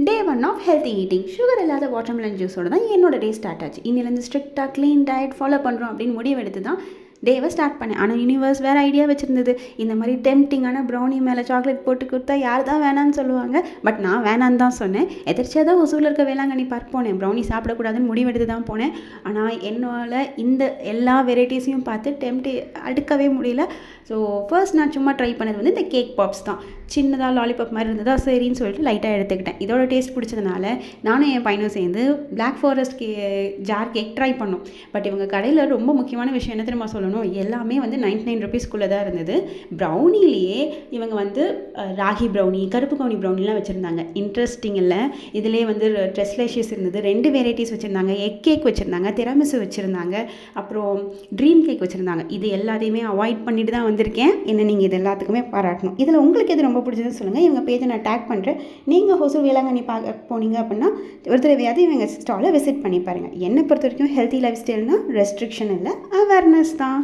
Day 1 of healthy eating. Sugar இல்லாத watermelon ஜூஸோட தான் என்னோட டே ஸ்டார்ட் ஆச்சு. இன்னிலேருந்து ஸ்ட்ரிக்டாக க்ளீன் டயட் ஃபாலோ பண்ணுறோம் அப்படின்னு முடிவெடுத்து தான் டேவை ஸ்டார்ட் பண்ணேன். ஆனால் யூனிவர்ஸ் வேறு ஐடியா வச்சுருந்தது. இந்த மாதிரி டெம்ப்டிங்கான ப்ரௌனி மேலே சாக்லேட் போட்டு கொடுத்தா யார் தான் வேணான்னு சொல்லுவாங்க. பட் நான் வேணான்னு தான் சொன்னேன். எதிர்ச்சியாக தான் ஒசூரில் இருக்க வேளாங்கண்ணி பார்க் போனேன். ப்ரௌனி சாப்பிடக்கூடாதுன்னு முடிவெடுத்து தான் போனேன். ஆனால் என்னால் இந்த எல்லா வெரைட்டிஸையும் பார்த்து அடுக்கவே முடியல. ஸோ ஃபர்ஸ்ட் நான் சும்மா ட்ரை பண்ணது வந்து இந்த கேக் பாப்ஸ் தான். சின்னதாக லாலிபாப் மாதிரி இருந்ததா சரின்னு சொல்லிட்டு லைட்டாக எடுத்துக்கிட்டேன். இதோட டேஸ்ட் பிடிச்சதுனால நானும் என் பையனும் சேர்ந்து black forest jar cake try பண்ணோம். பட் இவங்க கடையில் ரொம்ப முக்கியமான விஷயம் என்ன தெரியுமா சொல்லணும், எல்லாமே வந்து 99 ருபீஸ்க்குள்ளே தான் இருந்தது. ப்ரௌனிலேயே இவங்க வந்து ராகி ப்ரௌனி, கருப்பு கவுனி ப்ரௌனிலாம் வச்சுருந்தாங்க. இன்ட்ரெஸ்டிங் இல்லை, இதிலே வந்து ட்ரெஸ்லேஷியஸ் இருந்தது, 2 வெரைட்டிஸ் வச்சுருந்தாங்க. எக் கேக் வச்சுருந்தாங்க, திராமிசு வச்சுருந்தாங்க, அப்புறம் ட்ரீம் கேக் வச்சுருந்தாங்க. இது எல்லாத்தையுமே அவாய்ட் பண்ணிட்டு தான் வந்திருக்கேன். என்ன நீங்கள் இது எல்லாத்துக்குமே பாராட்டணும். இதில் உங்களுக்கு எது ரொம்ப பிடிச்சதுன்னு சொல்லுங்கள். இவங்க பேஜை நான் டேக் பண்ணுறேன். நீங்கள் ஹொசூர் வேளாங்கண்ணி பார்க்க போனீங்க அப்படின்னா ஒரு தடவையாவது இவங்க ஸ்டாலை விசிட் பண்ணி பாருங்கள். என்னை பொறுத்த வரைக்கும் ஹெல்த்தி லைஃப் ஸ்டைல்னால் ரெஸ்ட்ரிக்ஷன் இல்லை, அவேர்னஸ் தான்.